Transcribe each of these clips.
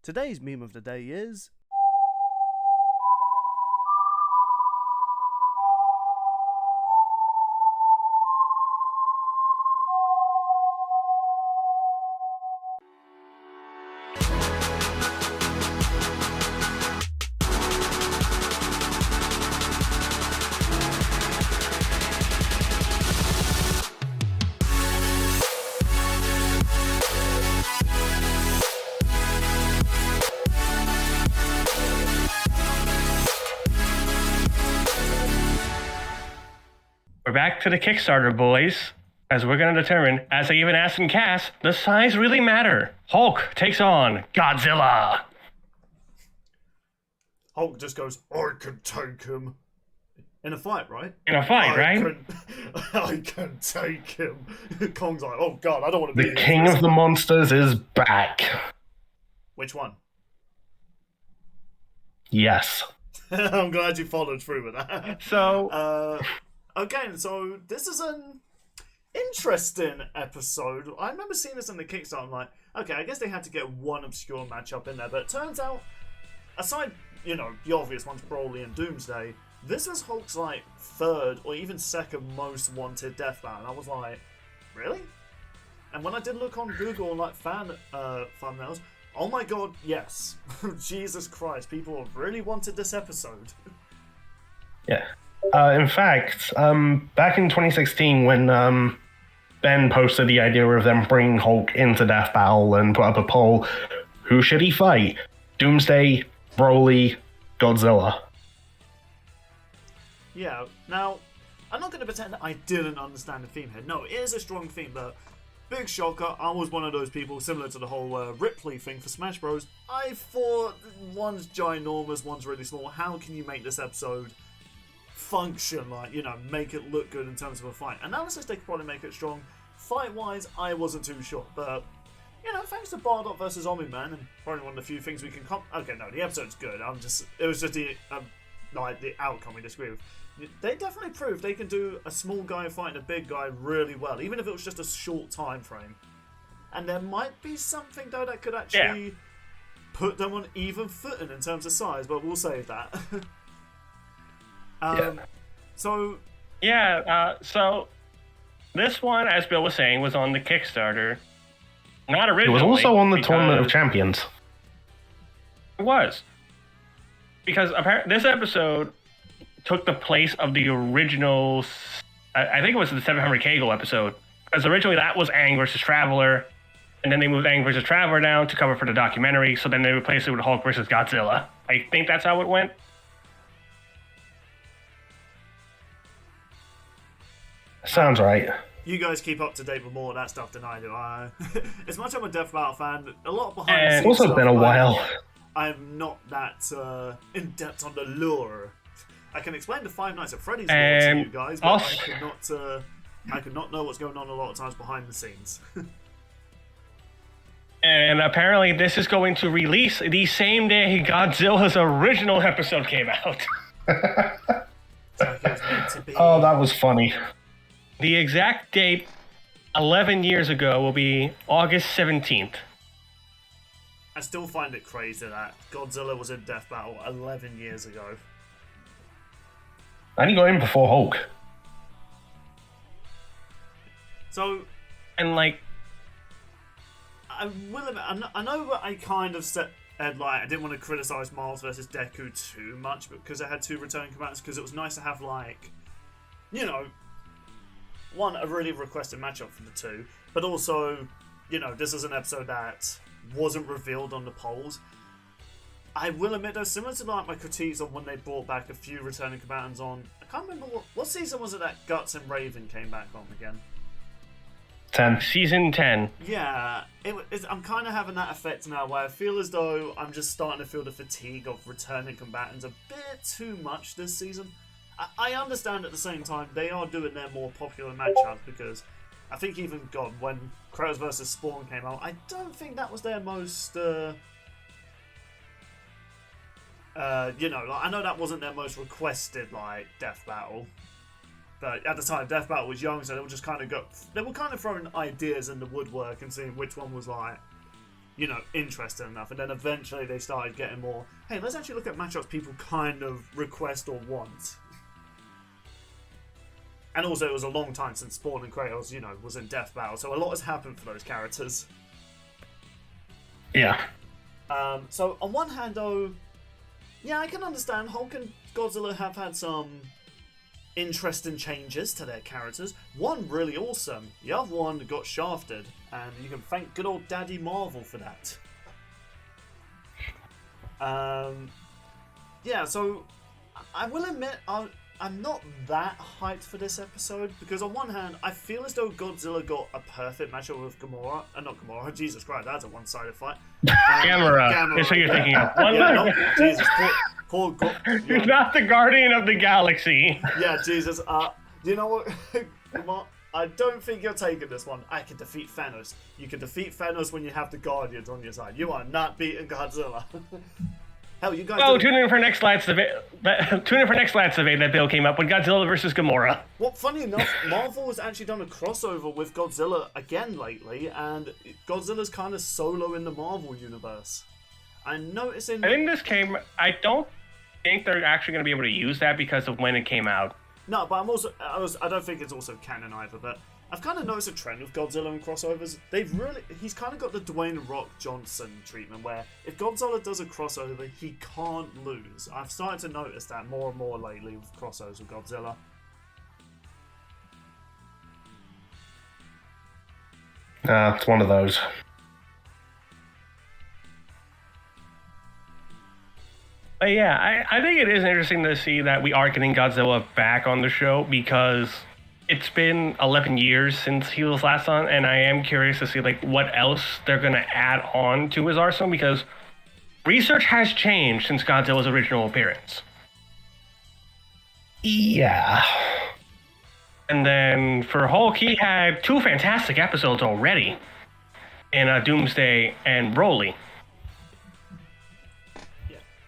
Today's meme of the day is... We're back to the Kickstarter, boys, as we're going to determine, as I even asked in Cass, does size really matter? Hulk takes on Godzilla. Hulk just goes, I can take him. In a fight, right? In a fight, right? I can take him. Kong's like, oh god, I don't want to be The king of the monsters is back. Which one? Yes. I'm glad you followed through with that. So... Okay, so this is an interesting episode. I remember seeing this in the Kickstarter. I'm like, okay, I guess they had to get one obscure matchup in there, but it turns out, aside, the obvious ones, Broly and Doomsday, this was Hulk's, third or even second most wanted death battle. And I was like, really? And when I did look on Google and, thumbnails, oh my god, yes. Jesus Christ, people really wanted this episode. Yeah. In fact, back in 2016, when Ben posted the idea of them bringing Hulk into Death Battle and put up a poll, who should he fight? Doomsday, Broly, Godzilla. Yeah, now, I'm not going to pretend that I didn't understand the theme here. No, it is a strong theme, but big shocker, I was one of those people, similar to the whole Ripley thing for Smash Bros. I thought one's ginormous, one's really small. How can you make this episode function, make it look good in terms of a fight? Analysis, they could probably make it strong. Fight-wise, I wasn't too sure, but, thanks to Bardock versus Omni-Man, and probably one of the few things we can okay, no, the episode's good, it was just the outcome we disagree with. They definitely proved they can do a small guy fighting a big guy really well, even if it was just a short time frame. And there might be something, though, that could actually put them on even footing in terms of size, but we'll save that. So this one, as Bill was saying, was on the Kickstarter. Not originally. It was also on the Tournament of Champions. It was. Because this episode took the place of the original, I think it was the 700 Kegel episode. Because originally that was Aang versus Traveler, and then they moved Aang versus Traveler down to cover for the documentary, so then they replaced it with Hulk versus Godzilla. I think that's how it went. Sounds right. You guys keep up to date with more of that stuff than I do. As much as I'm a Death Battle fan, a lot of behind the scenes It's also stuff, been a while. I'm not that in depth on the lore. I can explain the Five Nights at Freddy's lore to you guys, but I could not know what's going on a lot of times behind the scenes. And apparently this is going to release the same day Godzilla's original episode came out. Oh, that was funny. The exact date, 11 years ago, will be August 17th. I still find it crazy that Godzilla was in Death Battle 11 years ago. And he got in before Hulk. So... And, I will admit, I know that I kind of said, I didn't want to criticize Miles versus Deku too much because I had two returning combatants, because it was nice to have, one, a really requested matchup for the two, but also, this is an episode that wasn't revealed on the polls. I will admit, though, similar to my critiques on when they brought back a few returning combatants on, I can't remember what season was it that Guts and Raven came back on again? 10. Season 10. Yeah, I'm kind of having that effect now where I feel as though I'm just starting to feel the fatigue of returning combatants a bit too much this season. I understand at the same time they are doing their more popular matchups, because I think even, when Kratos vs. Spawn came out, I don't think that was their most, I know that wasn't their most requested, death battle. But at the time, Death Battle was young, so they were just they were kind of throwing ideas in the woodwork and seeing which one was interested enough. And then eventually they started getting more, hey, let's actually look at matchups people kind of request or want. And also, it was a long time since Spawn and Kratos, was in death battle, so a lot has happened for those characters. Yeah. So, on one hand, though, yeah, I can understand Hulk and Godzilla have had some interesting changes to their characters. One really awesome, the other one got shafted, and you can thank good old Daddy Marvel for that. Yeah, so I will admit I'm not that hyped for this episode, because on one hand, I feel as though Godzilla got a perfect matchup with Gamora. Not Gamora, Jesus Christ, that's a one-sided fight. Gamera. That's what you're thinking of. Jesus, poor You're not the Guardian of the Galaxy. Yeah, Jesus. You know what? Gamora, I don't think you're taking this one. I can defeat Thanos. You can defeat Thanos when you have the Guardians on your side. You are not beating Godzilla. Hell, you guys. Oh, tune in for next Last Debate. Tune in for next Last Debate that Bill came up with Godzilla versus Gamora. Well, funny enough, Marvel has actually done a crossover with Godzilla again lately, and Godzilla's kind of solo in the Marvel universe. I'm noticing. I think this came. I don't think they're actually going to be able to use that because of when it came out. No, but I don't think it's also canon either. But I've kind of noticed a trend with Godzilla and crossovers. He's kind of got the Dwayne Rock Johnson treatment, where if Godzilla does a crossover, he can't lose. I've started to notice that more and more lately with crossovers with Godzilla. It's one of those. But yeah, I think it is interesting to see that we are getting Godzilla back on the show, because it's been 11 years since he was last on, and I am curious to see what else they're going to add on to his arsenal, because research has changed since Godzilla's original appearance. Yeah. And then for Hulk, he had 2 fantastic episodes already in Doomsday and Broly.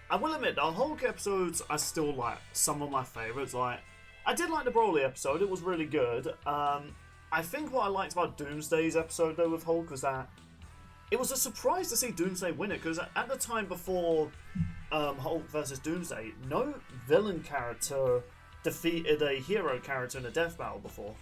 I will admit, the Hulk episodes are still some of my favourites. I did like the Broly episode; it was really good. I think what I liked about Doomsday's episode though with Hulk was that it was a surprise to see Doomsday win it, because at the time before Hulk versus Doomsday, no villain character defeated a hero character in a death battle before.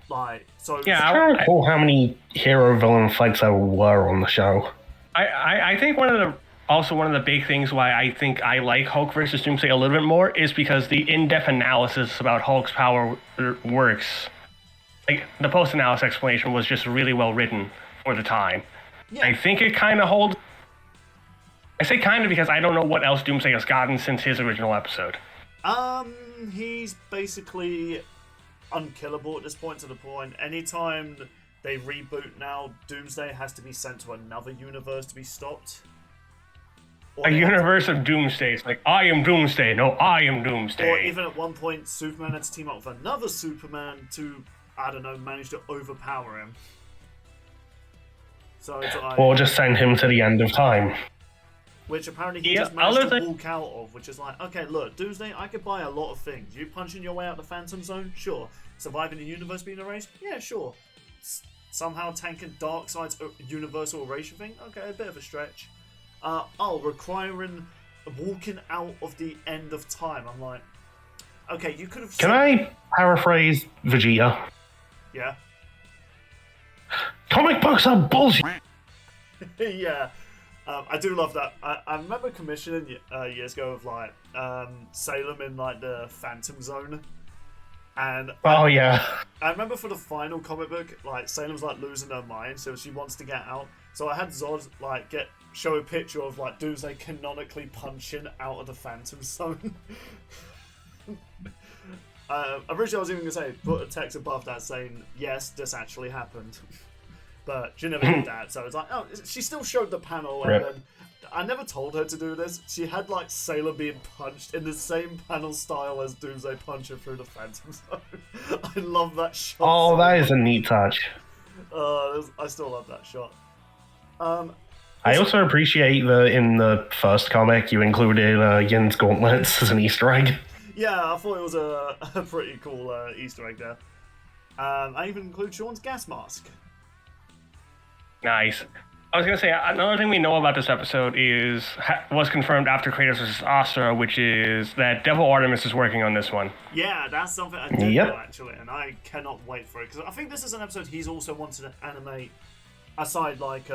Yeah, I don't recall how many hero-villain fights there were on the show. I think one of the big things why I think I like Hulk versus Doomsday a little bit more is because the in-depth analysis about Hulk's power works. The post-analysis explanation was just really well written for the time. Yeah. I think it kind of holds. I say kind of because I don't know what else Doomsday has gotten since his original episode. He's basically unkillable at this point, to the point anytime they reboot now, Doomsday has to be sent to another universe to be stopped. A universe of Doomsday. It's I am Doomsday. No, I am Doomsday. Or even at one point, Superman had to team up with another Superman to, I don't know, manage to overpower him. So it's or just send him to the end of time. Which apparently he just managed to walk out of, which is okay, look, Doomsday, I could buy a lot of things. You punching your way out the Phantom Zone? Sure. Surviving the universe being erased? Yeah, sure. Somehow tanking Darkseid's universal erasure thing? Okay, a bit of a stretch. Requiring walking out of the end of time. I'm okay, you could have... Can I paraphrase Vegeta? Yeah. Comic books are bullshit! Yeah. I do love that. I remember commissioning years ago of Salem in the Phantom Zone. And yeah. I remember for the final comic book, Salem's losing her mind, so she wants to get out. So I had Zod show a picture of Doomsday canonically punching out of the Phantom Zone. Originally I was even gonna say put a text above that saying yes, this actually happened, but she never did that. So it's she still showed the panel, and then I never told her to do this. She had Sailor being punched in the same panel style as Doomsday punching through the Phantom Zone. I love that shot. Oh, that is a neat touch. I still love that shot. I also appreciate that in the first comic you included Yin's gauntlets as an Easter egg. Yeah, I thought it was a pretty cool Easter egg there. I even include Sean's gas mask. Nice. I was gonna say another thing we know about this episode is was confirmed after Kratos vs. Astra, which is that Devil Artemis is working on this one. Yeah, that's something I did know actually, and I cannot wait for it because I think this is an episode he's also wanted to animate. Aside, like,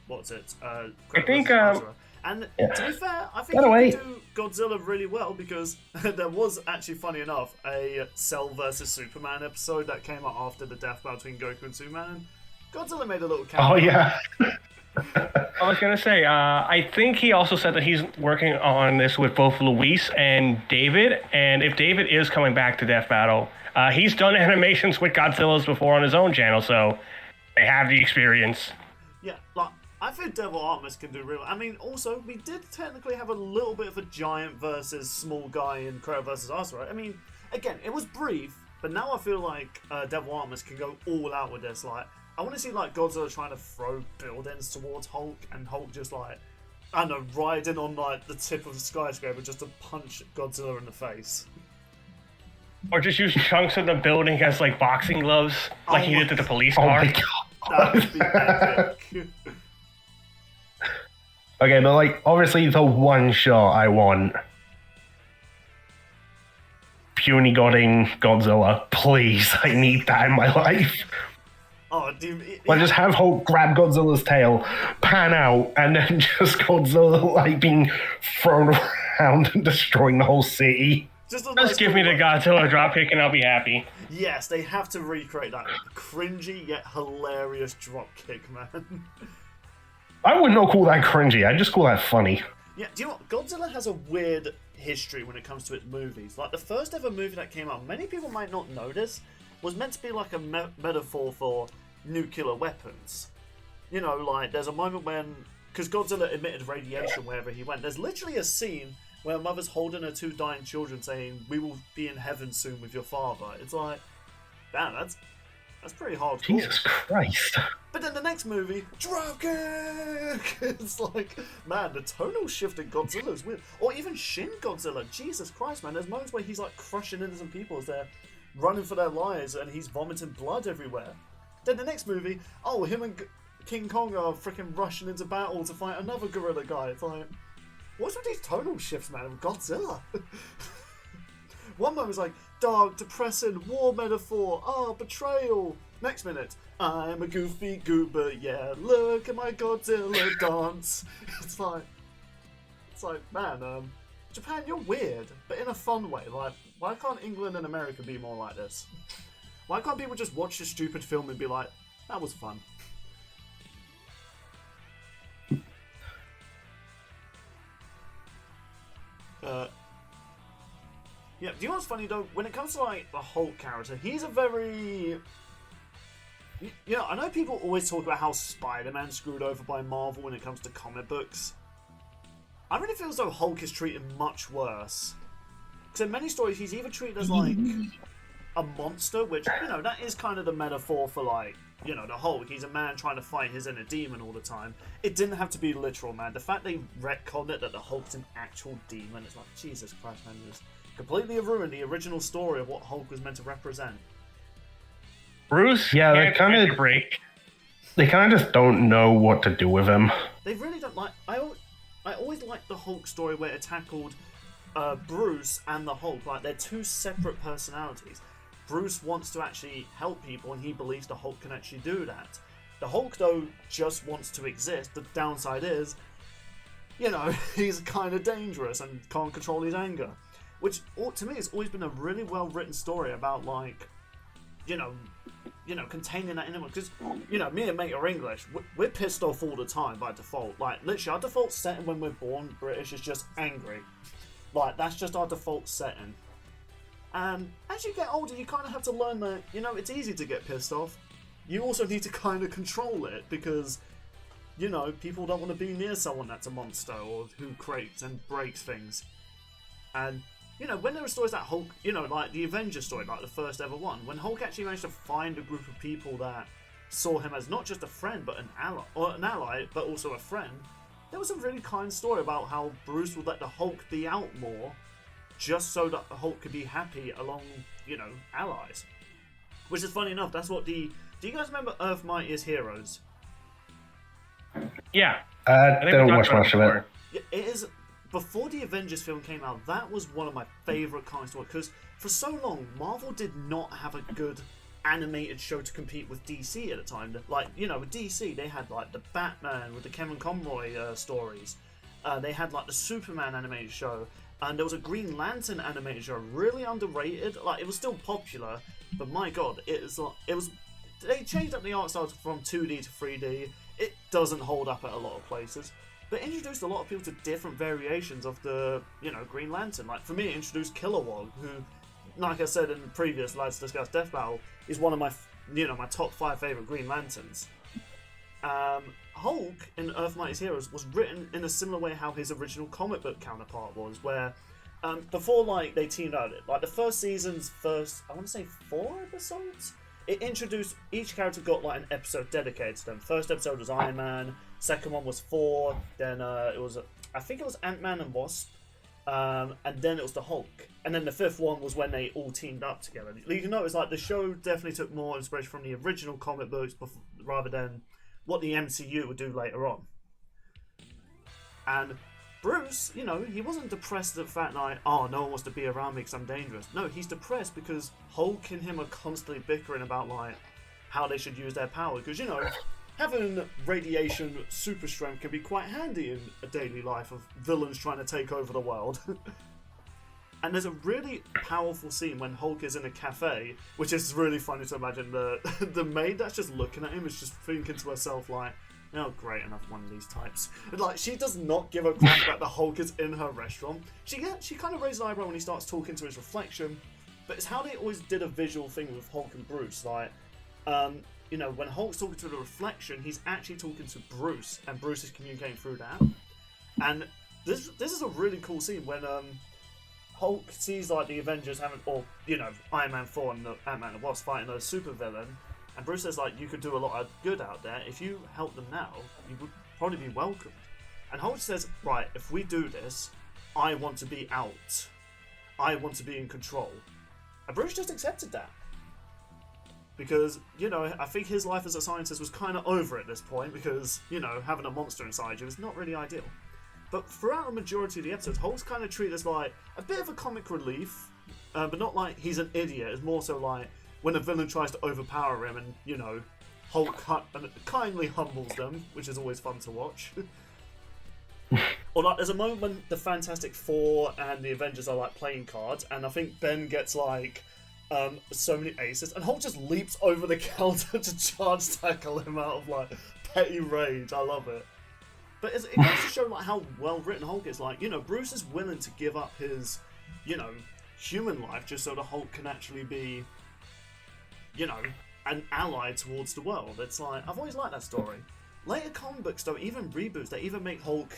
what's it? I think. And to be fair, I think he can do Godzilla really well because there was actually, funny enough, a Cell vs Superman episode that came out after the death battle between Goku and Superman. Godzilla made a little cameo. Oh yeah. I was gonna say, I think he also said that he's working on this with both Luis and David, and if David is coming back to Death Battle, he's done animations with Godzillas before on his own channel, so they have the experience. Yeah, like, I think Devil Artemis can do real. I mean, also, we did technically have a little bit of a giant versus small guy in Kratos vs. Astra, right? I mean, again, it was brief, but now I feel like Devil Artemis can go all out with this, like, I want to see like Godzilla trying to throw buildings towards Hulk, and Hulk just like, I don't know, riding on like the tip of the skyscraper just to punch Godzilla in the face. Or just use chunks of the building as like boxing gloves, like he did to the police car. Oh my god. That would be epic. Okay, but like obviously the one shot I want. Puny godding Godzilla, please! I need that in my life. Oh, dude, Like, just have Hulk grab Godzilla's tail, pan out, and then just Godzilla, like, being thrown around and destroying the whole city. Just give me the Godzilla dropkick and I'll be happy. Yes, they have to recreate that cringy yet hilarious dropkick, man. I would not call that cringy, I'd just call that funny. Yeah, do you know what? Godzilla has a weird history when it comes to its movies. Like, the first ever movie that came out, many people might not know this, was meant to be like a metaphor for nuclear weapons. You know, like, there's a moment when, because Godzilla emitted radiation wherever he went, there's literally a scene where a mother's holding her two dying children saying, "We will be in heaven soon with your father." It's like, damn, that's pretty hardcore. Jesus Christ. But then the next movie, dropkick! It's like, man, the tonal shift in Godzilla is weird. Or even Shin Godzilla, Jesus Christ, man, there's moments where he's like crushing innocent people as they're running for their lives and he's vomiting blood everywhere. Then the next movie, oh, him and King Kong are freaking rushing into battle to fight another gorilla guy. It's like, what's with these tonal shifts, man, with Godzilla? One moment's like, dark, depressing, war metaphor, betrayal. Next minute, I'm a goofy goober, yeah, look at my Godzilla dance. It's like, man, Japan, you're weird, but in a fun way. Like, why can't England and America be more like this? Why can't people just watch this stupid film and be like, that was fun? Yeah, do you know what's funny though? When it comes to like the Hulk character, he's a very... You know, I know people always talk about how Spider-Man screwed over by Marvel when it comes to comic books. I really feel as though Hulk is treated much worse. Because in many stories, he's either treated as like a monster, which, you know, that is kind of the metaphor for like, you know, the Hulk. He's a man trying to fight his inner demon all the time. It didn't have to be literal, man. The fact they retconned it that the Hulk's an actual demon, it's like, Jesus Christ, man, just completely ruined the original story of what Hulk was meant to represent. Bruce, yeah, they kind of break. They kind of just don't know what to do with him. They really don't like. I always liked the Hulk story where it tackled Bruce and the Hulk. Like, they're two separate personalities. Bruce wants to actually help people, and he believes the Hulk can actually do that. The Hulk, though, just wants to exist. The downside is, you know, he's kind of dangerous and can't control his anger. Which, to me, has always been a really well-written story about, like, you know, containing that inner. Because, you know, me and mate are English. We're pissed off all the time by default. Like, literally, our default setting when we're born British is just angry. Like, that's just our default setting. And as you get older, you kind of have to learn that, you know, it's easy to get pissed off. You also need to kind of control it because, you know, people don't want to be near someone that's a monster or who creates and breaks things. And, you know, when there are stories that Hulk, you know, like the Avengers story, like the first ever one, when Hulk actually managed to find a group of people that saw him as not just a friend, but an ally, but also a friend, there was a really kind story about how Bruce would let the Hulk be out more just so that the Hulk could be happy along, you know, allies. Which is funny enough, that's what do you guys remember Earth Mightiest Heroes? Yeah. I think we Don't talked watch about much of it. before. Yeah, it is. Before the Avengers film came out, that was one of my favorite comics to watch because for so long, Marvel did not have a good animated show to compete with DC at the time. Like, you know, with DC, they had like the Batman with the Kevin Conroy stories. They had like the Superman animated show, and there was a Green Lantern animated show, really underrated. Like, it was still popular, but my god, it was. They changed up the art style from 2D to 3D. It doesn't hold up at a lot of places. But introduced a lot of people to different variations of the, you know, Green Lantern. Like, for me, it introduced Kilowog, who, like I said in the previous Lads Discuss Death Battle, is one of my, you know, my top 5 favourite Green Lanterns. Hulk in Earth Mightiest Heroes was written in a similar way how his original comic book counterpart was, where before, like, they teamed out, like, the first season's first, I want to say 4 episodes? It introduced, each character got like an episode dedicated to them. First episode was Iron Man, second one was Thor, then it was, I think it was Ant-Man and Wasp, and then it was the Hulk. And then the 5th one was when they all teamed up together. You can notice like the show definitely took more inspiration from the original comic books rather than what the MCU would do later on. And Bruce, you know, he wasn't depressed at the fact like, oh, no one wants to be around me because I'm dangerous. No, he's depressed because Hulk and him are constantly bickering about like how they should use their power. Because, you know, having radiation super strength can be quite handy in a daily life of villains trying to take over the world. And there's a really powerful scene when Hulk is in a cafe, which is really funny to imagine. The maid that's just looking at him is just thinking to herself like, oh, great, another one of these types. And, like, she does not give a crap that the Hulk is in her restaurant. She kind of raises an eyebrow when he starts talking to his reflection, but it's how they always did a visual thing with Hulk and Bruce. Like, you know, when Hulk's talking to the reflection, he's actually talking to Bruce, and Bruce is communicating through that. And this is a really cool scene when Hulk sees, like, the Avengers having, or, you know, Iron Man 4 and the Ant-Man and Wasp fighting a super villain. And Bruce says, like, you could do a lot of good out there. If you help them now, you would probably be welcomed. And Hulk says, right, if we do this, I want to be out. I want to be in control. And Bruce just accepted that. Because, you know, I think his life as a scientist was kind of over at this point because, you know, having a monster inside you is not really ideal. But throughout the majority of the episodes, Hulk's kind of treated as, like, a bit of a comic relief. But not like he's an idiot. It's more so like, when a villain tries to overpower him and, you know, Hulk kindly humbles them, which is always fun to watch. Or like, there's a moment when the Fantastic Four and the Avengers are like playing cards, and I think Ben gets like so many aces, and Hulk just leaps over the counter to charge tackle him out of like petty rage. I love it. But it goes to show like how well written Hulk is. Like, you know, Bruce is willing to give up his, you know, human life just so the Hulk can actually be, you know, an ally towards the world. It's like, I've always liked that story. Later comic books don't even reboots. They even make Hulk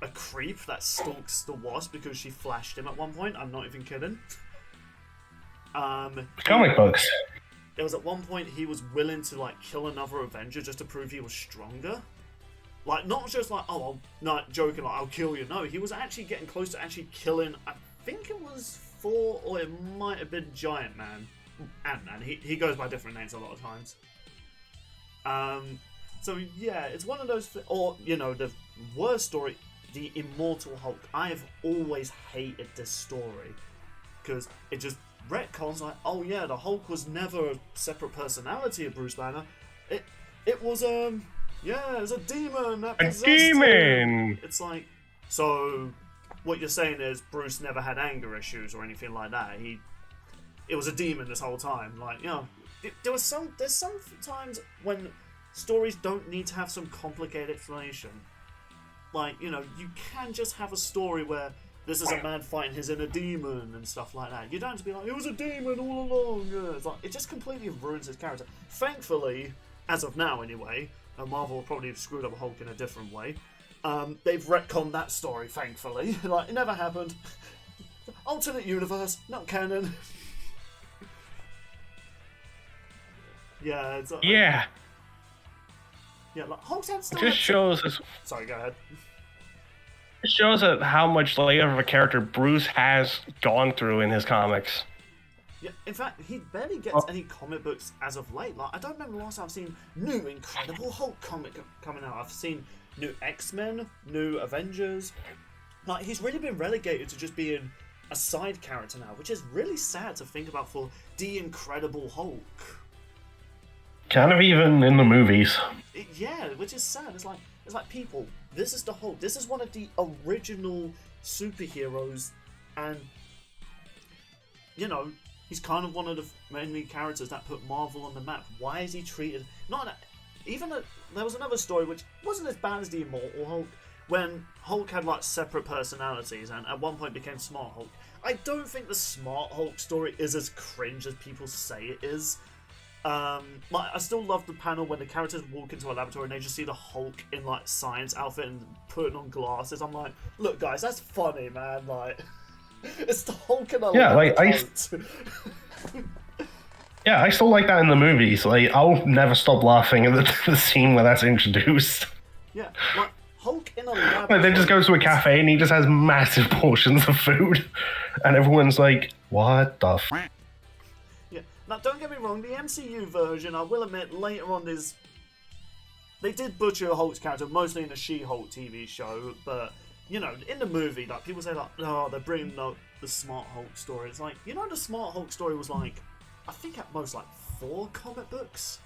a creep that stalks the Wasp because she flashed him at one point. I'm not even kidding. Comic books. There was at one point he was willing to like kill another Avenger just to prove he was stronger. Like, not just like, oh, I'm not joking, like, I'll kill you. No, he was actually getting close to actually killing, I think it was Thor, or it might have been Giant Man. Ant-Man. He goes by different names a lot of times. So yeah, it's one of those, or, you know, the worst story, the Immortal Hulk. I've always hated this story because it just retcons like, oh yeah, the Hulk was never a separate personality of Bruce Banner. It was yeah, it was a demon that possessed him. It's like, so what you're saying is Bruce never had anger issues or anything like that. It was a demon this whole time. Like, you know, there's sometimes when stories don't need to have some complicated explanation. Like, you know, you can just have a story where this is a man fighting his inner demon and stuff like that. You don't have to be like, it was a demon all along. Yeah, it's like, it just completely ruins his character. Thankfully, as of now anyway, Marvel will probably have screwed up Hulk in a different way. They've retconned that story, thankfully. Like, it never happened. Alternate universe, not canon. Yeah, it's yeah. Yeah, like Hulk's had still. It just shows us. Sorry, go ahead. It shows how much later of a character Bruce has gone through in his comics. Yeah, in fact, he barely gets any comic books as of late. Like, I don't remember the last time I've seen new Incredible Hulk comic coming out. I've seen new X-Men, new Avengers. Like, he's really been relegated to just being a side character now, which is really sad to think about for the Incredible Hulk. Kind of even in the movies. Yeah, which is sad. It's like people, this is the Hulk. This is one of the original superheroes, and you know, he's kind of one of the mainly characters that put Marvel on the map. Why is he treated there was another story which wasn't as bad as the Immortal Hulk, when Hulk had like separate personalities and at one point became Smart Hulk. I don't think the Smart Hulk story is as cringe as people say it is. I still love the panel when the characters walk into a laboratory and they just see the Hulk in like science outfit and putting on glasses. I'm like, look guys, that's funny, man. Like, it's the Hulk in a lab coat. Yeah, I still like that in the movies. Like, I'll never stop laughing at the scene where that's introduced. Yeah, like Hulk in a lab. Like, they just go to a cafe and he just has massive portions of food, and everyone's like, "What the?" Yeah. Now, don't get me wrong. The MCU version, I will admit, later on they did butcher Hulk's character, mostly in the She-Hulk TV show. But you know, in the movie, like people say, like, "Oh, they're bringing up the Smart Hulk story." It's like, you know, the Smart Hulk story was like, I think at most like 4 comic books.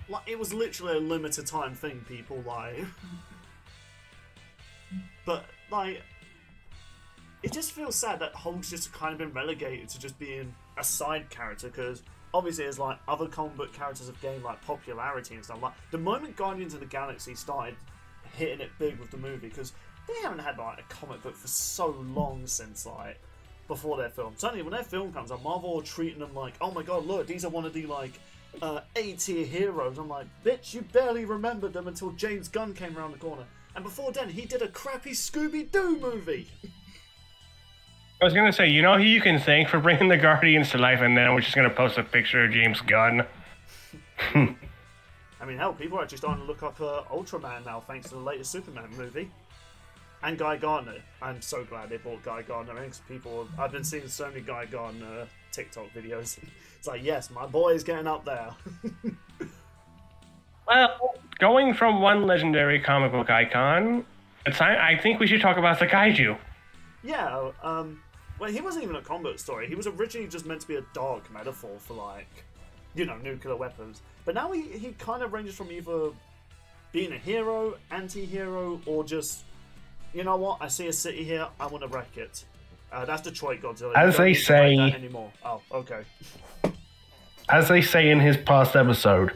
Like, it was literally a limited time thing, people, like. But, like, it just feels sad that Hulk's just kind of been relegated to just being a side character, because obviously as, like, other comic book characters have gained, like, popularity and stuff, like, the moment Guardians of the Galaxy started hitting it big with the movie, because they haven't had, like, a comic book for so long since, like, before their film. Suddenly, when their film comes out, Marvel are treating them like, oh my god, look, these are one of the, like, A-tier heroes. I'm like, bitch, you barely remembered them until James Gunn came around the corner. And before then, he did a crappy Scooby-Doo movie. I was going to say, you know who you can thank for bringing the Guardians to life, and then we're just going to post a picture of James Gunn. I mean, hell, people are actually starting to look up Ultraman now, thanks to the latest Superman movie. And Guy Gardner. I'm so glad they brought Guy Gardner in, because I've been seeing so many Guy Gardner TikTok videos. It's like, yes, my boy is getting up there. Well, going from one legendary comic book icon, I think we should talk about the Kaiju. Yeah, well, he wasn't even a combat story. He was originally just meant to be a dark metaphor for, like, you know, nuclear weapons. But now he kind of ranges from either being a hero, anti-hero, or just, you know what, I see a city here, I want to wreck it. That's Detroit Godzilla. As they say... That anymore. Oh, okay. As they say in his past episode,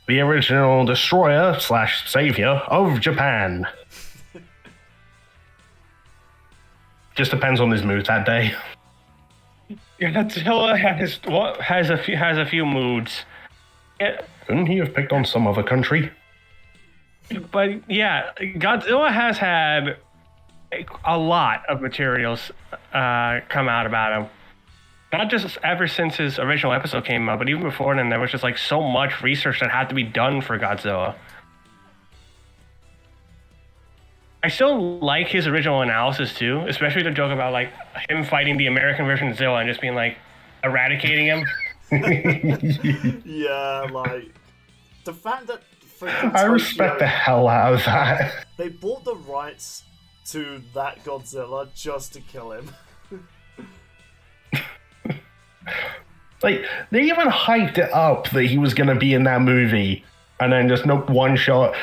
the original destroyer/savior of Japan. Just depends on his mood that day. Godzilla has a few moods. Couldn't he have picked on some other country? But yeah, Godzilla has had a lot of materials come out about him. Not just ever since his original episode came out, but even before then, there was just like so much research that had to be done for Godzilla. I still like his original analysis too, especially the joke about like him fighting the American version of Zilla and just being like eradicating him. Yeah, like the fact that I respect the hell out of that. They bought the rights to that Godzilla just to kill him. Like, they even hyped it up that he was going to be in that movie, and then just nope, one shot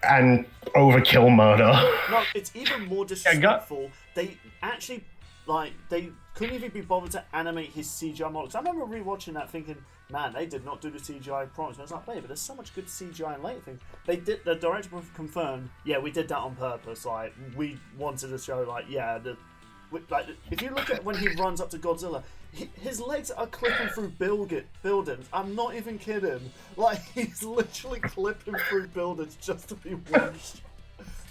and overkill murder. No, it's even more disrespectful. They actually, like, they couldn't even be bothered to animate his CGI models. I remember rewatching that thinking, man, they did not do the CGI prompts. And I was like, wait, but there's so much good CGI in later things. They did, the director confirmed, yeah, we did that on purpose. Like, we wanted to show, like, yeah, like, if you look at when he runs up to Godzilla, his legs are clipping through buildings. I'm not even kidding. Like, he's literally clipping through buildings just to be watched.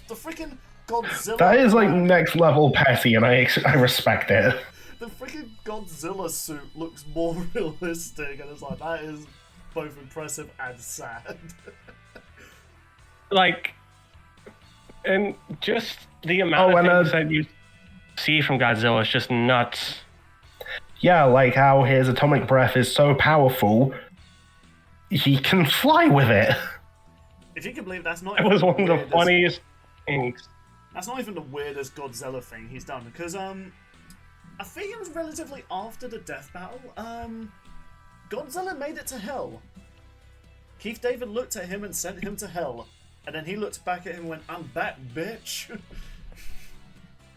The freaking Godzilla. That is like next level petty, and I respect it. The freaking Godzilla suit looks more realistic, and it's like, that is both impressive and sad. Like, and just the amount of things that you see from Godzilla is just nuts. Yeah, like how his atomic breath is so powerful, he can fly with it. If you can believe that's not... It was one of the funniest Thanks. That's not even the weirdest Godzilla thing he's done, because I think it was relatively after the death battle. Godzilla made it to hell. Keith David looked at him and sent him to hell, and then he looked back at him and went, "I'm back, bitch."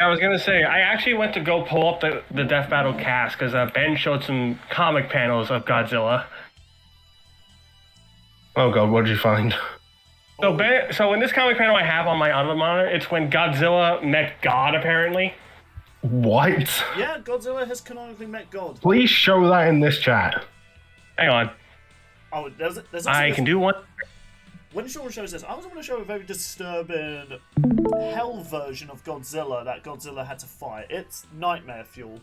I was gonna say, I actually went to go pull up the Death Battle cast because Ben showed some comic panels of Godzilla. Oh god, what did you find? So in this comic panel I have on my other monitor, it's when Godzilla met God, apparently. What? Yeah, Godzilla has canonically met God. Please show that in this chat. Hang on. Oh, there's also I this, can do one. when Sean shows this, I was going to show a very disturbing hell version of Godzilla that Godzilla had to fight. It's nightmare fuel.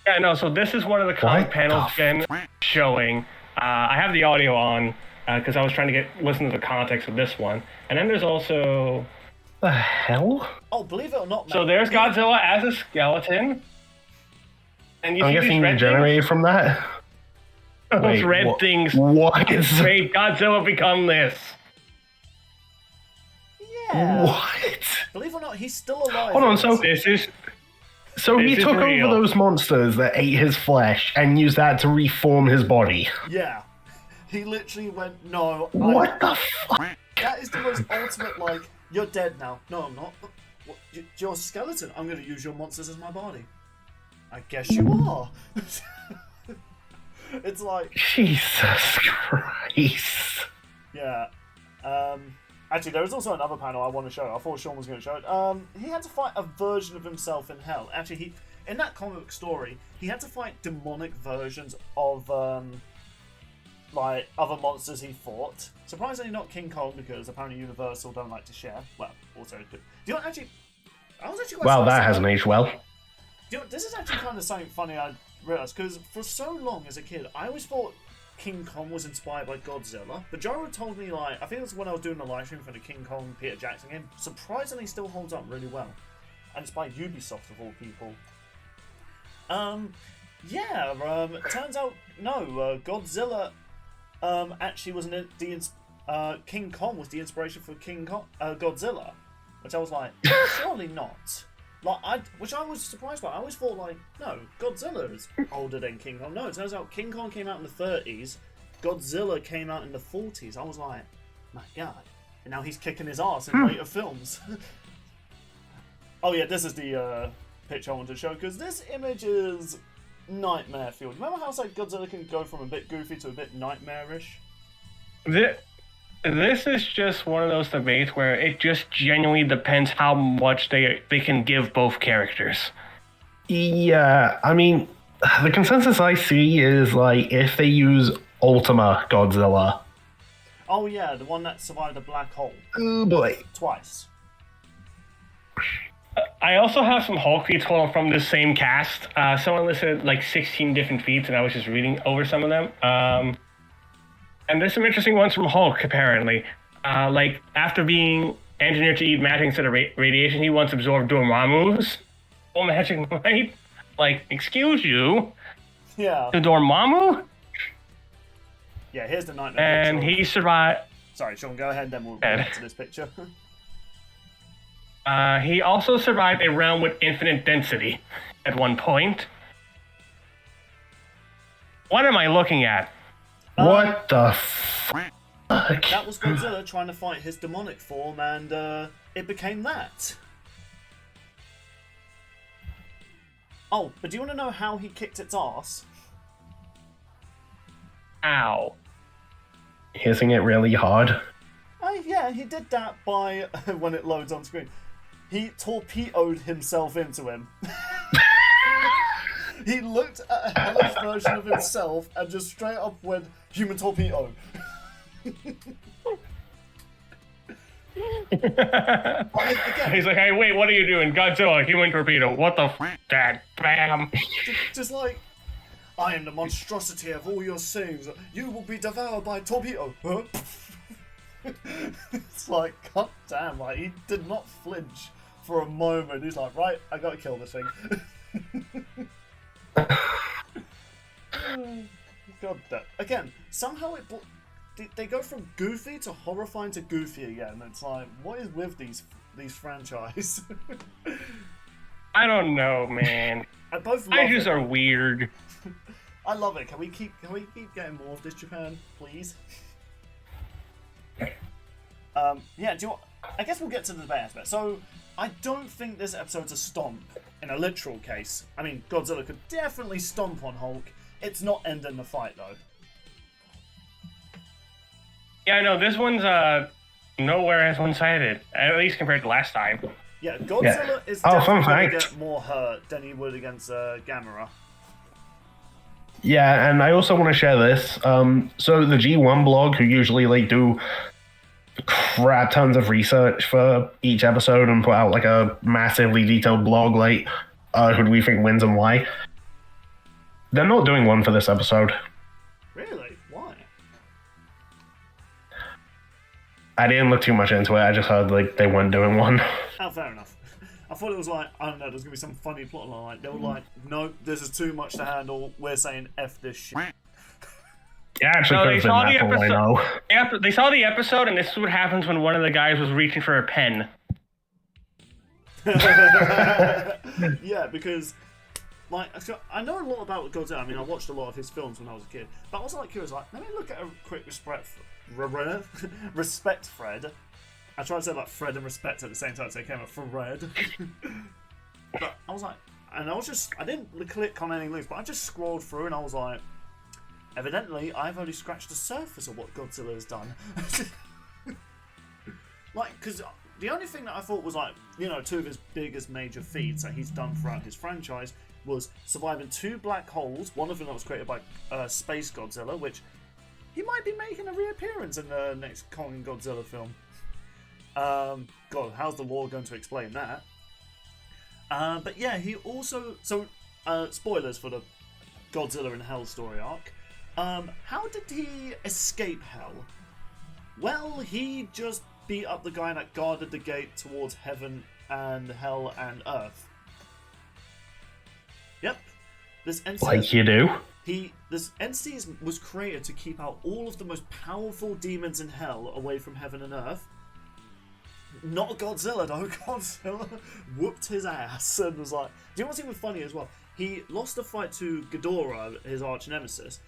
Yeah, no, so this is one of the comic What panels the again showing. I have the audio on because I was trying to listen to the context of this one. And then there's also... The hell? Oh, believe it or not, man. So there's Godzilla as a skeleton. And you I'm see guessing these you red generated from that? things? Those Wait, red what? things What? made Godzilla become this. Yeah. What? Believe it or not, he's still alive. Hold on, so This is... he This is took real. over those monsters that ate his flesh and used that to reform his body. Yeah. He literally went, no. What the fuck? That is the most ultimate, like, you're dead now. No, I'm not. What, you're a skeleton. I'm going to use your monsters as my body. I guess you are. It's like... Jesus Christ. Yeah. Actually, there was also another panel I want to show. I thought Sean was going to show it. He had to fight a version of himself in hell. Actually, in that comic story, he had to fight demonic versions of, like, other monsters he fought. Surprisingly not King Kong, because apparently Universal don't like to share. Well, also... Do you know, actually... I was actually quite Well, that surprised hasn't aged well. you know, this is actually kind of something funny I realised, because for so long as a kid, I always thought King Kong was inspired by Godzilla, but Jaro told me, like, I think it was when I was doing the live stream for the King Kong Peter Jackson game, surprisingly still holds up really well. And it's by Ubisoft of all people. Turns out, no, Godzilla, actually was King Kong was the inspiration for Godzilla, which I was like, surely not. Which I was surprised by. I always thought, like, no, Godzilla is older than King Kong. No, it turns out King Kong came out in the 30s, Godzilla came out in the 40s. I was like, my god. And now he's kicking his ass in later films. Oh yeah, this is the picture I wanted to show, because this image is nightmare fueled. Remember how it's like Godzilla can go from a bit goofy to a bit nightmarish? This is just one of those debates where it just genuinely depends how much they can give both characters. Yeah, I mean, the consensus I see is, like, if they use Ultima Godzilla. Oh yeah, the one that survived the black hole. Oh boy. Twice. I also have some Hulk feats from this same cast. Someone listed like 16 different feats, and I was just reading over some of them. And there's some interesting ones from Hulk, apparently. Like, after being engineered to eat magic instead of radiation, he once absorbed Dormammu's full magic might. Like, excuse you? Yeah. The Dormammu? Yeah, here's the nightmare And picture. he survived... Sorry, Sean, go ahead, then we'll go back to this picture. He also survived a realm with infinite density at one point. What am I looking at? What the fuck? That was Godzilla trying to fight his demonic form, and it became that. Oh, but do you want to know how he kicked its ass? Ow. Hitting it really hard. Yeah, he did that by, when it loads on screen, he torpedoed himself into him. He looked at a hellish version of himself and just straight up went, human torpedo. He's like, hey, wait, what are you doing? Godzilla, human torpedo. What the f***, Dad? Bam. Just like, I am the monstrosity of all your sins. You will be devoured by a torpedo. Huh? It's like, god damn, like, he did not flinch for a moment. He's like, right, I gotta kill this thing. God damn. Again, somehow they go from goofy to horrifying to goofy again. It's like, what is with these franchise? I don't know, man. I both love Kaijus it. are weird. I love it. Can we keep getting more of this, Japan, please? Yeah. I guess we'll get to the debate aspect. So, I don't think this episode's a stomp in a literal case. I mean, Godzilla could definitely stomp on Hulk. It's not ending the fight though. Yeah, I know this one's nowhere as one-sided, at least compared to last time. Yeah, Godzilla is definitely going to get more hurt than he would against Gamera. Yeah, and I also want to share this. So the G1 blog, who usually do crap tons of research for each episode and put out like a massively detailed blog, who do we think wins and why? They're not doing one for this episode. Really? Why? I didn't look too much into it. I just heard they weren't doing one. Oh, fair enough. I thought it was like, I don't know, there's going to be some funny plot line. They were like, no, this is too much to handle. We're saying F this shit. Yeah, actually, they saw the I know. episode. They saw the episode, and this is what happens when one of the guys was reaching for a pen. Yeah, because I know a lot about Godzilla. I mean, I watched a lot of his films when I was a kid, but I was curious. Let me look at a quick respect Fred. I tried to say Fred and respect at the same time, so it came up Fred. But I was I didn't click on anything loose, but I just scrolled through and I was like, evidently, I've only scratched the surface of what Godzilla has done. Because the only thing that I thought was two of his biggest major feats that he's done throughout his franchise was surviving 2 black holes, one of them that was created by Space Godzilla, which he might be making a reappearance in the next Kong and Godzilla film. God, how's the lore going to explain that? But yeah, he also... So, spoilers for the Godzilla in Hell story arc. How did he escape Hell? Well, he just beat up the guy that guarded the gate towards heaven and hell and earth. Yep. This entity, Like you do. This entity was created to keep out all of the most powerful demons in hell away from heaven and earth. Not Godzilla though. Godzilla whooped his ass and was like... Do you know what's even funny as well? He lost the fight to Ghidorah, his arch nemesis.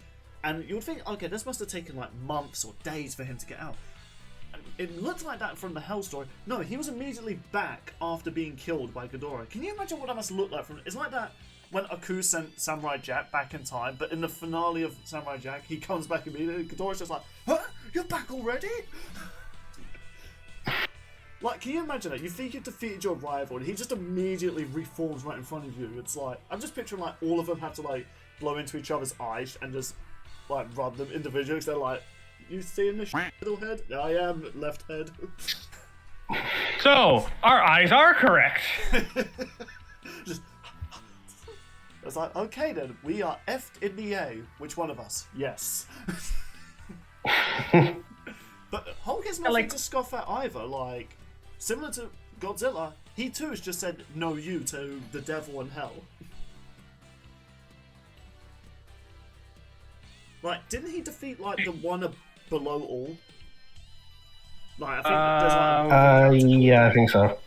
And you would think, okay, this must have taken months or days for him to get out. It looked like that from the Hell story. No, he was immediately back after being killed by Ghidorah. Can you imagine what that must look like? It's like that when Aku sent Samurai Jack back in time, but in the finale of Samurai Jack, he comes back immediately. Ghidorah's just like, huh? You're back already? Can you imagine it? You think you've defeated your rival, and he just immediately reforms right in front of you. It's I'm just picturing all of them have to blow into each other's eyes and just rub them individually. They're like, you seeing this middle head? I am left head. So our eyes are correct. Just, it's okay then. We are effed in the A. Which one of us? Yes. But Hulk has nothing to scoff at either. Similar to Godzilla, he too has just said no you to the devil and hell. Didn't he defeat the one below all? I think there's yeah, I think so.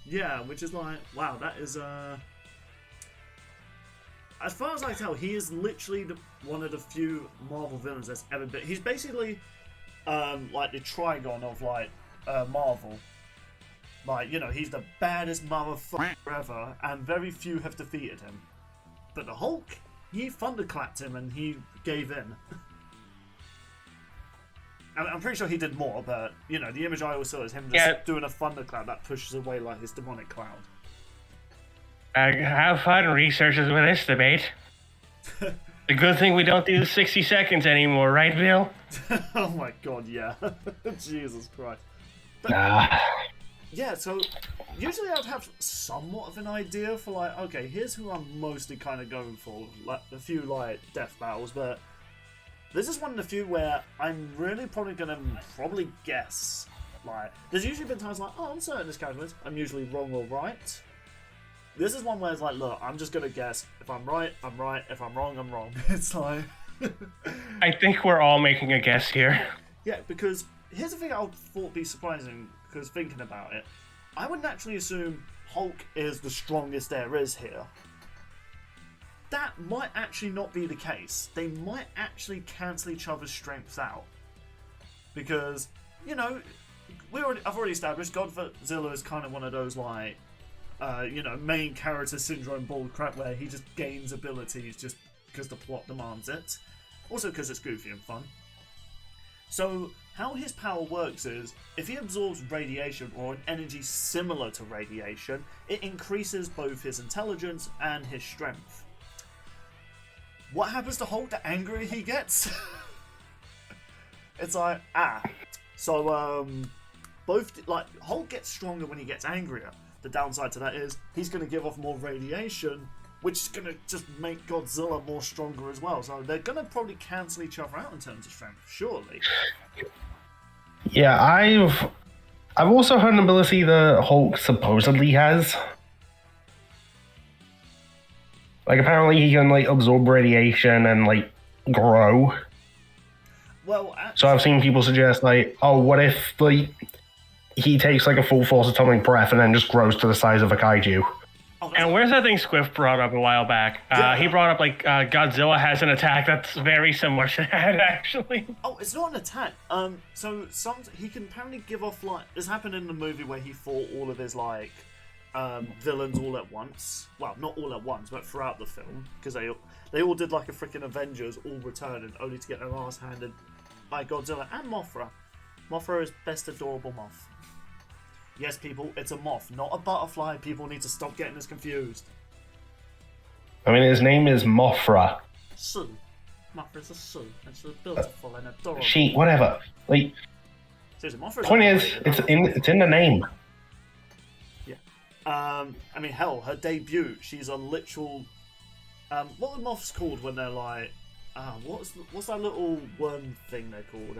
Yeah, which is wow, that is as far as I tell, he is literally one of the few Marvel villains that's ever been. He's basically the Trigon of Marvel. He's the baddest motherfucker ever, and very few have defeated him. But the Hulk, he thunderclapped him and he gave in. I'm pretty sure he did more, but the image I always saw is him just doing a thunderclap that pushes away his demonic cloud. Have fun researchers with this debate. The good thing we don't do the 60 seconds anymore, right, Bill? Oh my god, yeah. Jesus Christ. But, yeah, so usually I'd have somewhat of an idea for okay, here's who I'm mostly kind of going for, a few death battles, but this is one of the few where I'm really probably gonna guess. There's usually been times oh, I'm certain this character wins. I'm usually wrong or right. This is one where it's look, I'm just gonna guess. If I'm right, I'm right. If I'm wrong, I'm wrong. It's I think we're all making a guess here. Yeah, because here's the thing I thought would be surprising, because thinking about it, I would naturally assume Hulk is the strongest there is here. That might actually not be the case. They might actually cancel each other's strengths out. Because, you know, I've already established Godzilla is kind of one of those, like, main character syndrome bull crap where he just gains abilities just because the plot demands it. Also because it's goofy and fun. So, how his power works is, if he absorbs radiation or an energy similar to radiation, it increases both his intelligence and his strength. What happens to Hulk the angrier he gets? It's like, So, Hulk gets stronger when he gets angrier. The downside to that is, he's going to give off more radiation, which is going to just make Godzilla more stronger as well. So they're going to probably cancel each other out in terms of strength, surely. Yeah, I've also heard an ability that Hulk supposedly has. Like, apparently he can, like, absorb radiation and, like, grow. Well, so I've seen people suggest, like, oh, what if, like, he takes, like, a full force atomic breath and then just grows to the size of a kaiju? And where's that thing Squift brought up a while back? He brought up, like, Godzilla has an attack that's very similar to that, actually. Oh, it's not an attack. He can apparently give off, like, this happened in the movie where he fought all of his, like, villains all at once. Well, not all at once, but throughout the film, because they all did like a freaking Avengers, all returning, only to get their ass handed by Godzilla and Mothra. Mothra is best adorable moth. Yes, people, it's a moth, not a butterfly. People need to stop getting this confused. I mean, his name is Mothra. Sue. Mothra's a Sue, and she's beautiful and adorable. She, whatever. Like, seriously, Mothra's point is, it's in the name. I mean, hell, her debut, she's a literal... what are moths called when they're like... what's that little worm thing they're called?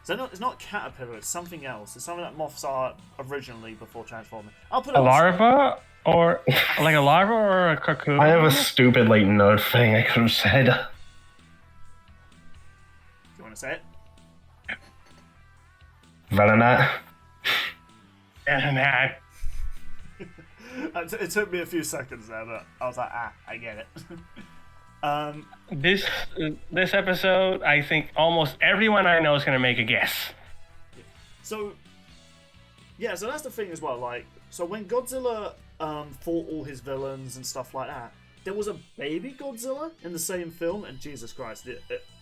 It's not caterpillar, it's something else. It's something that moths are originally before transforming. I'll put it a larva? Or like a larva or a cocoon? I have a stupid, like, nerd thing I could have said. Do you want to say it? Velenat. It took me a few seconds there, but I was like, I get it. This episode, I think almost everyone I know is going to make a guess. So that's the thing as well. Like, so when Godzilla fought all his villains and stuff like that, there was a baby Godzilla in the same film, and Jesus Christ,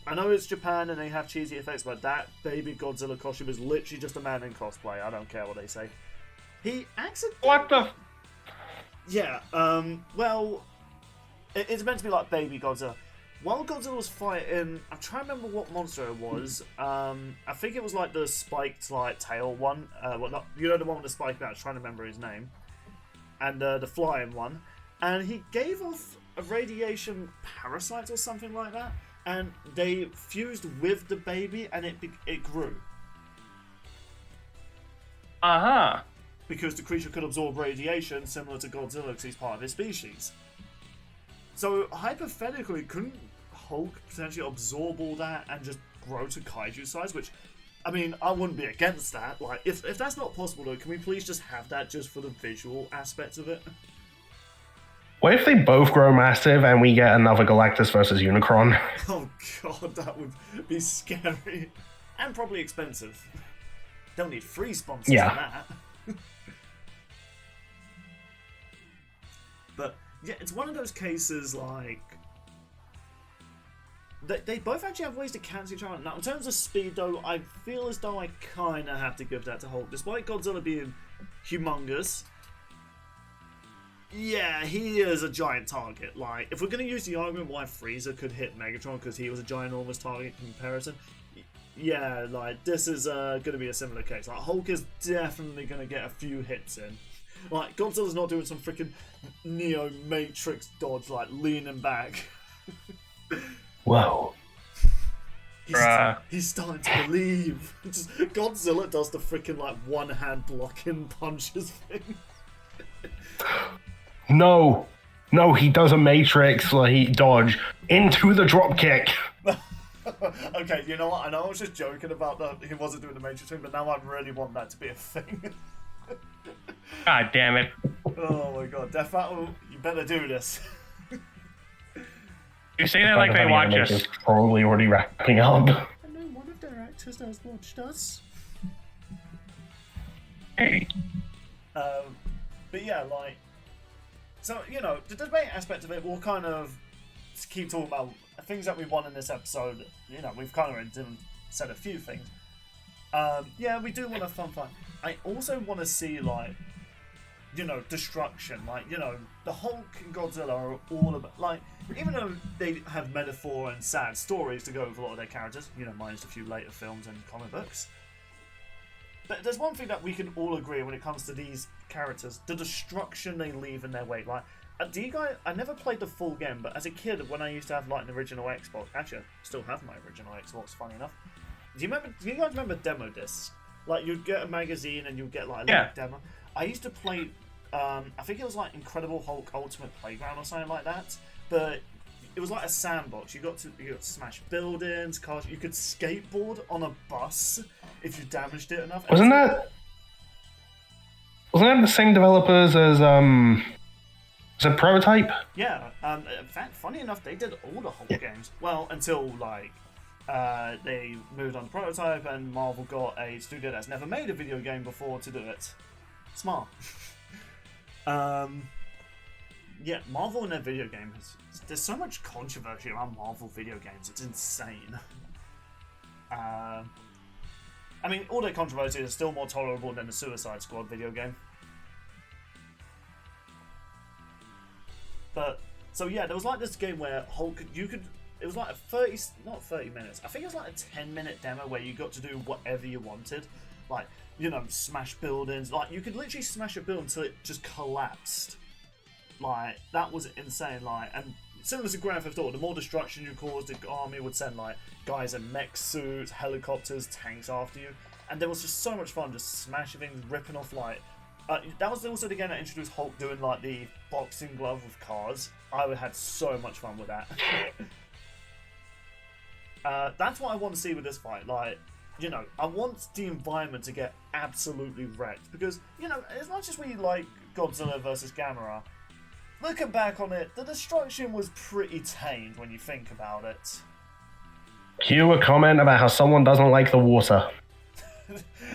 I know it's Japan and they have cheesy effects, but that baby Godzilla costume is literally just a man in cosplay. I don't care what they say. He accidentally... What the... Yeah, well, it's meant to be like baby Godzilla. While Godzilla was fighting, I'm trying to remember what monster it was. I think it was like the spiked, like, tail one. The one with the spike out. I'm trying to remember his name. And the flying one. And he gave off a radiation parasite or something like that. And they fused with the baby, and it grew. Uh-huh. Because the creature could absorb radiation similar to Godzilla because he's part of his species. So, hypothetically, couldn't Hulk potentially absorb all that and just grow to kaiju size? Which, I mean, I wouldn't be against that. Like, if that's not possible, though, can we please just have that just for the visual aspect of it? What if they both grow massive and we get another Galactus versus Unicron? Oh god, that would be scary. And probably expensive. They'll need free sponsors for that. But, yeah, it's one of those cases, like... They both actually have ways to cancel each other. Now, in terms of speed, though, I feel as though I kind of have to give that to Hulk. Despite Godzilla being humongous, yeah, he is a giant target. Like, if we're going to use the argument why Frieza could hit Megatron because he was a ginormous target in comparison, yeah, like, this is going to be a similar case. Like, Hulk is definitely going to get a few hits in. Like, Godzilla's not doing some freaking Neo Matrix dodge, like, leaning back. Whoa. He's starting to believe. Just, Godzilla does the freaking, like, one-hand blocking punches thing. No. No, he does a Matrix like dodge into the drop kick. Okay, you know what? I know I was just joking about that he wasn't doing the Matrix thing, but now I really want that to be a thing. God damn it. Oh my god, Death Battle, you better do this. You say that like they watch us. It's probably already wrapping up. I know one of their actors has watched us. Hey. But yeah, like, so, you know, the debate aspect of it will kind of keep talking about things that we want in this episode. You know, we've kind of said a few things. Yeah, we do want a fun fight. I also want to see, like, you know, destruction. Like, you know, the Hulk and Godzilla are all about, like, even though they have metaphor and sad stories to go with a lot of their characters, you know, minus a few later films and comic books. But there's one thing that we can all agree when it comes to these characters: the destruction they leave in their wake. Like, do you guys? I never played the full game, but as a kid, when I used to have like an original Xbox, actually, I still have my original Xbox. Funny enough, do you guys remember demo discs? Like, you'd get a magazine and you'd get like a little demo. I used to play. I think it was like Incredible Hulk Ultimate Playground or something like that, but it was like a sandbox. You got to smash buildings, cars. You could skateboard on a bus if you damaged it enough. Wasn't that the same developers as was it Prototype? Yeah. In fact, funny enough, they did all the Hulk games. Well, until like they moved on to Prototype, and Marvel got a studio that's never made a video game before to do it. Smart. Yeah, Marvel and their video games. There's so much controversy around Marvel video games. It's insane. I mean, all their controversy is still more tolerable than the Suicide Squad video game. But so yeah, there was like this game where Hulk, it was like not 30 minutes. I think it was like a 10-minute demo where you got to do whatever you wanted. Like, you know, smash buildings. Like, you could literally smash a building until it just collapsed. Like, that was insane. Like, and similar to Grand Theft Auto, the more destruction you caused, the army would send like guys in mech suits, helicopters, tanks after you, and there was just so much fun just smashing things, ripping off like. That was also the game that introduced Hulk doing like the boxing glove with cars. I had so much fun with that. That's what I want to see with this fight. Like, you know, I want the environment to get absolutely wrecked because, you know, as much as we like Godzilla versus Gamera, looking back on it, the destruction was pretty tamed when you think about it. Cue a comment about how someone doesn't like the water.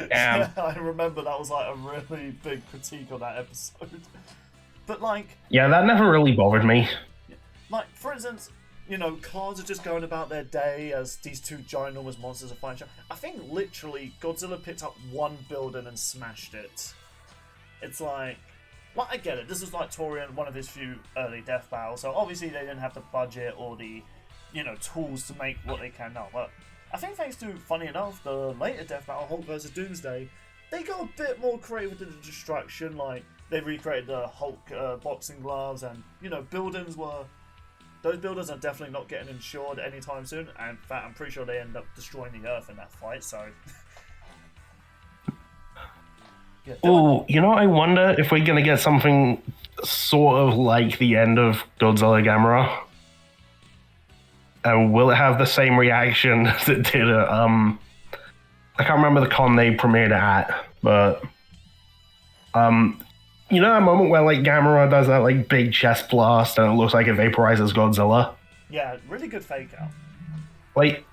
Yeah, I remember that was like a really big critique on that episode. But like... Yeah, that never really bothered me. Like, for instance, you know, cars are just going about their day as these two ginormous monsters are fighting. I think literally Godzilla picked up one building and smashed it. It's like... Well, I get it. This was like Torian, one of his few early death battles, so obviously they didn't have the budget or the, you know, tools to make what they can now. But I think thanks to, funny enough, the later death battle, Hulk vs. Doomsday, they got a bit more creative with the destruction. Like, they recreated the Hulk boxing gloves, and, you know, those buildings are definitely not getting insured anytime soon. And in fact, I'm pretty sure they end up destroying the Earth in that fight, so... Yeah, oh, you know, I wonder if we're gonna get something sort of like the end of Godzilla Gamera. And will it have the same reaction as it did at, I can't remember the con they premiered it at, but, you know that moment where, like, Gamera does that, like, big chest blast and it looks like it vaporizes Godzilla? Yeah, really good fake out. Like,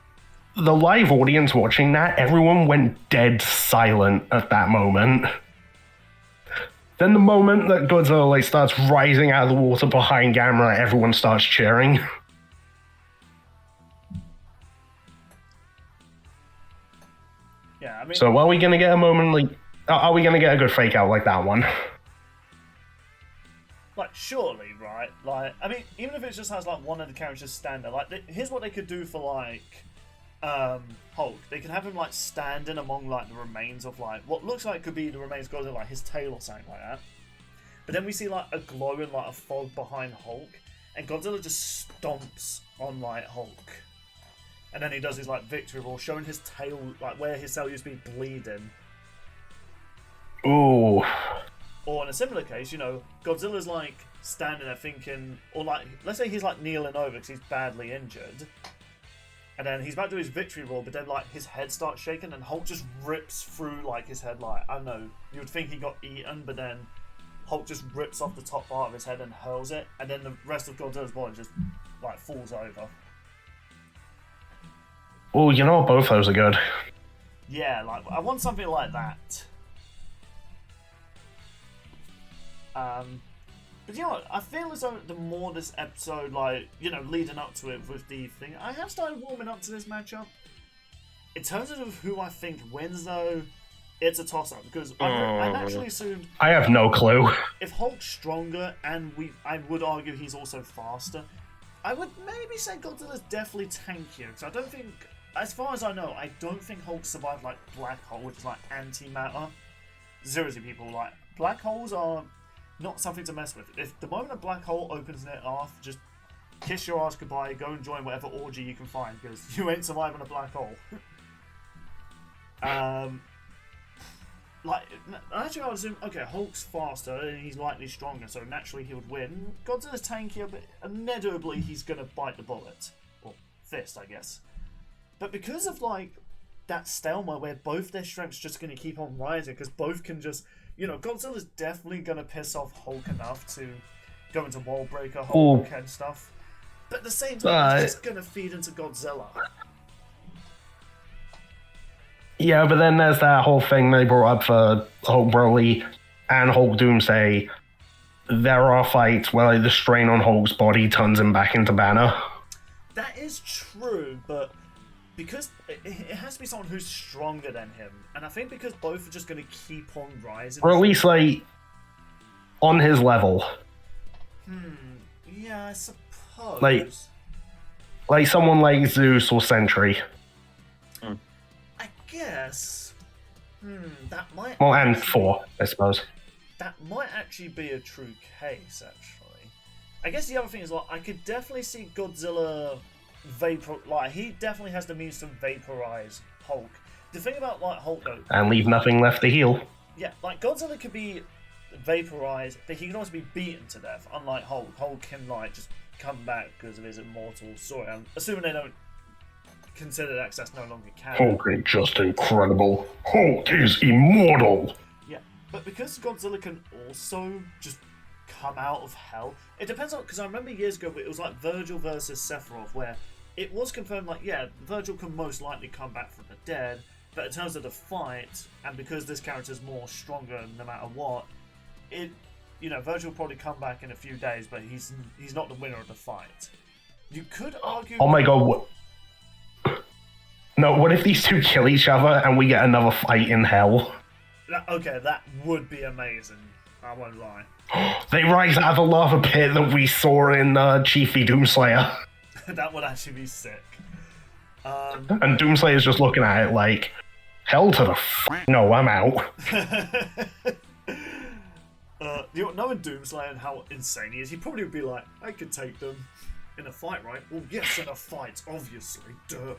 the live audience watching that, everyone went dead silent at that moment. Then the moment that Godzilla like starts rising out of the water behind Gamera, everyone starts cheering. Yeah, I mean... So are we gonna get a moment like... Are we gonna get a good fake out like that one? Like, surely, right? Like, I mean, even if it just has like one of the characters stand there, like, here's what they could do for like... Hulk. They can have him like standing among like the remains of like what looks like could be the remains of Godzilla, like his tail or something like that. But then we see like a glowing like a fog behind Hulk, and Godzilla just stomps on like Hulk, and then he does his like victory roar, showing his tail like where his tail used to be bleeding. Ooh. Or in a similar case, Godzilla's like standing there thinking, or like, let's say he's like kneeling over because he's badly injured, and then he's about to do his victory roar, but then like his head starts shaking, and Hulk just rips through like his head. Like, I don't know, you would think he got eaten, but then Hulk just rips off the top part of his head and hurls it, and then the rest of Godzilla's body just like falls over. Oh, both those are good. Yeah, like I want something like that. But what? I feel as though the more this episode, like, leading up to it with the thing, I have started warming up to this matchup. In terms of who I think wins, though, it's a toss-up because I naturally assumed I have no clue. if Hulk's stronger and I would argue he's also faster, I would maybe say Godzilla's definitely tankier because I don't think, as far as I know, I don't think Hulk survived like black hole, which is like antimatter. Seriously, people, like black holes are not something to mess with. If the moment a black hole opens in Earth, just kiss your ass goodbye, go and join whatever orgy you can find because you ain't surviving a black hole. Like, actually, I would assume, okay, Hulk's faster and he's likely stronger, so naturally he would win. Godzilla's tankier, but inevitably he's gonna bite the bullet. Or fist, I guess. But because of, like, that stalemate where both their strengths just gonna keep on rising, because both can just, Godzilla's definitely gonna piss off Hulk enough to go into Wall Breaker, Hulk and stuff. But at the same time, it's just gonna feed into Godzilla. Yeah, but then there's that whole thing they brought up for Hulk Broly and Hulk Doomsday. There are fights where the strain on Hulk's body turns him back into Banner. That is true, but because it has to be someone who's stronger than him, and I think because both are just going to keep on rising. Or at least, like, on his level. Yeah, I suppose. Like someone like Zeus or Sentry. I guess. That might. Well, and Thor, I suppose. That might actually be a true case, actually. I guess the other thing is, like, I could definitely see Godzilla he definitely has the means to vaporize Hulk. The thing about, like, Hulk, though... And leave nothing left to heal. Yeah, like, Godzilla could be vaporized, but he can also be beaten to death, unlike Hulk. Hulk can, like, just come back because of his immortal story. I'm assuming they don't consider that because that's no longer canon. Hulk ain't just incredible. Hulk is immortal. Yeah, but because Godzilla can also just come out of hell, it depends on, because I remember years ago it was like Virgil versus Sephiroth, where it was confirmed, like, yeah, Virgil can most likely come back from the dead, but in terms of the fight, and because this character's more stronger no matter what, Virgil will probably come back in a few days, but he's not the winner of the fight. You could argue... Oh my god, what? No, what if these two kill each other and we get another fight in hell? Okay, that would be amazing. I won't lie. They rise out of the lava pit that we saw in Chiefy Doomslayer. That would actually be sick. And Doomslayer's just looking at it like, hell to the no, I'm out. Knowing Doomslayer and how insane he is, he probably would be like, I could take them in a fight, right? Well, yes, in a fight, obviously. Duh.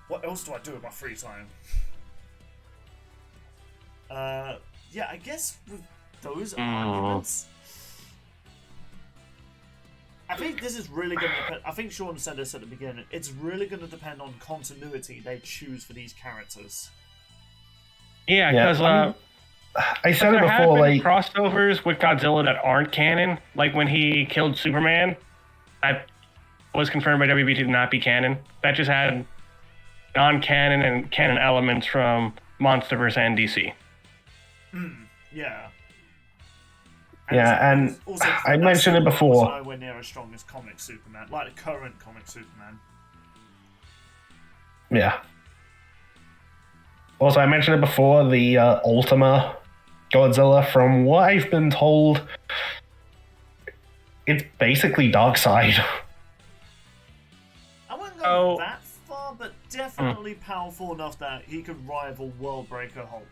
What else do I do with my free time? Yeah, I guess with those arguments, I think this is really going to depend. I think Sean said this at the beginning. It's really going to depend on continuity they choose for these characters. Yeah, because I said it there have before, been like crossovers with Godzilla that aren't canon, like when he killed Superman. That was confirmed by WB to not be canon. That just had non-canon and canon elements from MonsterVerse and DC. Yeah. And also, I mentioned it before. Nowhere near as strong as comic Superman, like the current comic Superman. Yeah. Also, I mentioned it before, the Ultima Godzilla, from what I've been told, it's basically Darkseid. I wouldn't go that far, but definitely powerful enough that he could rival World Breaker Hulk.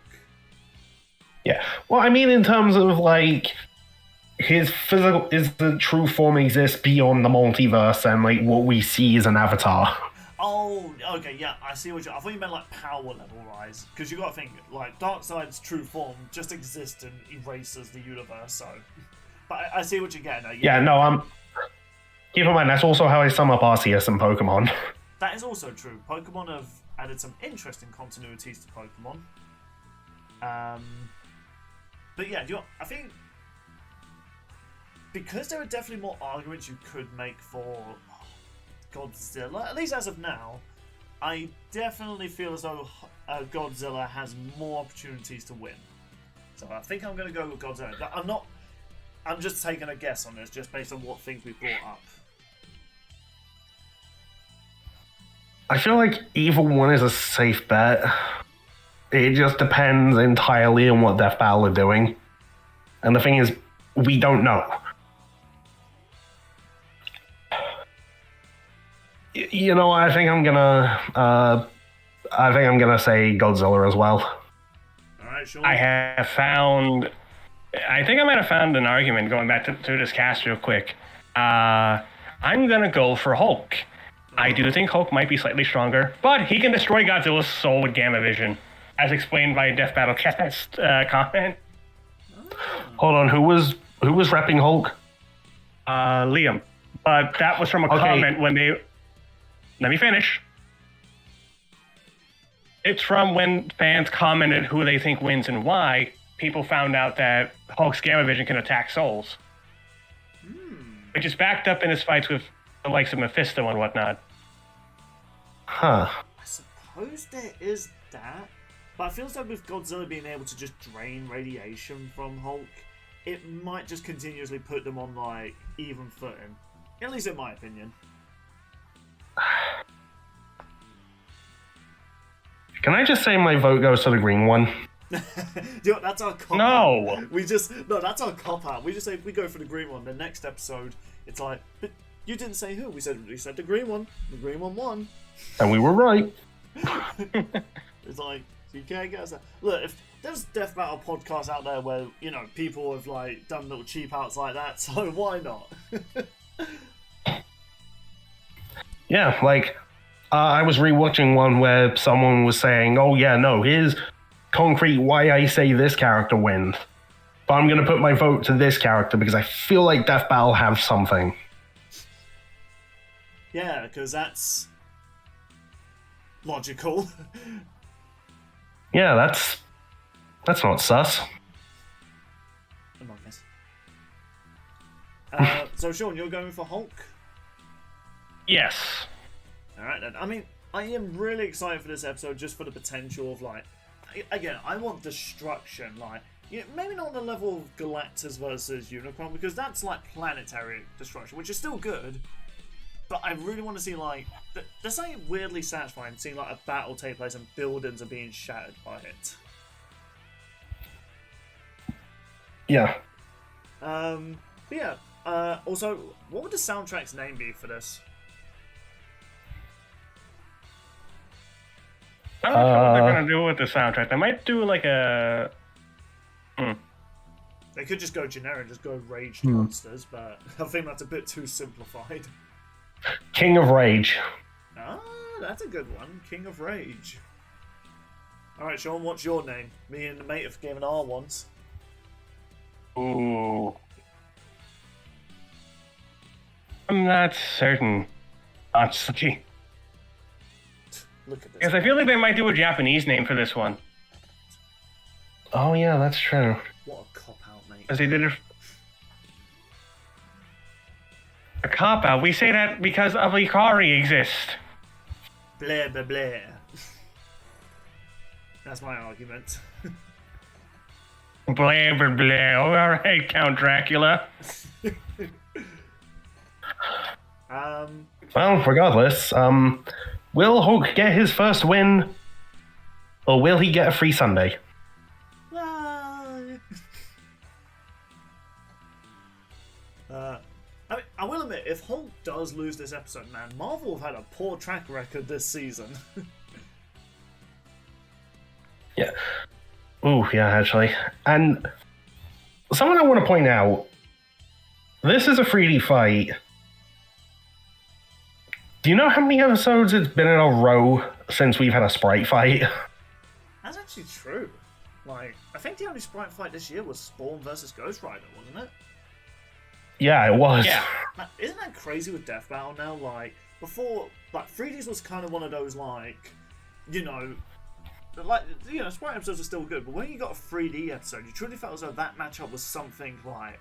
Yeah. Well, I mean, in terms of, like, his the true form exists beyond the multiverse and, like, what we see as an avatar. Oh, okay, yeah, I see what you. I thought you meant like power level rise, because you got to think like Darkseid's true form just exists and erases the universe. So, but I see what you're getting at. Yeah, no, keep in mind that's also how I sum up Arceus and Pokemon. That is also true. Pokemon have added some interesting continuities to Pokemon. But yeah, I think because there are definitely more arguments you could make for Godzilla, at least as of now, I definitely feel as though Godzilla has more opportunities to win. So I think I'm going to go with Godzilla. I'm just taking a guess on this, just based on what things we brought up. I feel like either one is a safe bet. It just depends entirely on what Death Battle are doing. And the thing is, we don't know. You know, I think I'm gonna say Godzilla as well. All right, sure. I think I might have found an argument going back to this cast real quick. I'm gonna go for Hulk. I do think Hulk might be slightly stronger, but he can destroy Godzilla's soul with Gamma Vision, as explained by Death Battle cast comment. Hold on, who was repping Hulk? Liam. But that was from a comment when they... Let me finish. It's from when fans commented who they think wins and why. People found out that Hulk's Gamma Vision can attack souls. Which is backed up in his fights with the likes of Mephisto and whatnot. Huh. I suppose there is that. But I feel as though with Godzilla being able to just drain radiation from Hulk, it might just continuously put them on, like, even footing. At least in my opinion. Can I just say my vote goes to the green one? That's our cop No! out. That's our cop out. We just say if we go for the green one, the next episode, it's like, but you didn't say who. We said the green one. The green one won. And we were right. It's like, you can't get us that. Look, if there's Death Battle podcasts out there where, you know, people have like done little cheap outs like that, so why not? Yeah, like, I was rewatching one where someone was saying, oh yeah, no, here's concrete why I say this character wins. But I'm going to put my vote to this character because I feel like Death Battle have something. Yeah, because that's logical. Yeah, that's not sus. Among us. So Sean, you're going for Hulk? Yes. Alright then. I mean, I am really excited for this episode just for the potential of, like, again, I want destruction, like, you know, maybe not on the level of Galactus versus Unicron, because that's like planetary destruction, which is still good, but I really want to see, like, there's something weirdly satisfying seeing, like, a battle take place and buildings are being shattered by it. Yeah. But yeah, also, what would the soundtrack's name be for this? I'm not sure what they're going to do with the soundtrack. They might do like a... They could just go generic, just go Raged Monsters, but I think that's a bit too simplified. King of Rage. Ah, that's a good one. King of Rage. Alright, Sean, what's your name? Me and the mate have given our ones. Ooh. I'm not certain, honestly. Look at this. Because I feel like they might do a Japanese name for this one. Oh yeah, that's true. What a cop-out, mate. Because they did a cop-out. We say that because of Ikari exist. Blah, blah, blah. That's my argument. Blah, blah, blah. Oh, all right, Count Dracula. Well, regardless, will Hulk get his first win, or will he get a free Sunday? I will admit, if Hulk does lose this episode, man, Marvel have had a poor track record this season. Yeah. Ooh, yeah, actually. And something I want to point out, this is a 3D fight. Do you know how many episodes it's been in a row since we've had a sprite fight? That's actually true. Like, I think the only sprite fight this year was Spawn versus Ghost Rider, wasn't it? Yeah, it was. Yeah. Like, isn't that crazy with Death Battle now? Like, before, like, 3Ds was kind of one of those, like, sprite episodes are still good, but when you got a 3D episode, you truly felt as though that matchup was something, like,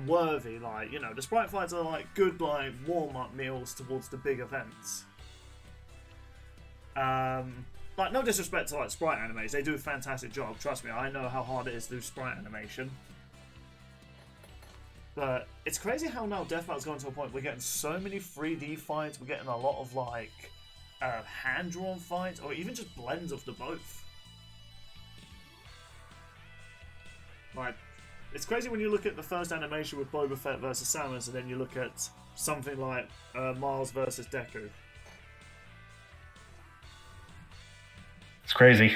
worthy. Like, the sprite fights are, like, good, like, warm-up meals towards the big events. Like, no disrespect to, like, sprite animes, they do a fantastic job, trust me, I know how hard it is to do sprite animation. But it's crazy how now Death Battle's gone to a point we're getting so many 3D fights, we're getting a lot of, like, hand-drawn fights, or even just blends of the both. Like, it's crazy when you look at the first animation with Boba Fett versus Samus, and then you look at something like Miles versus Deku. It's crazy.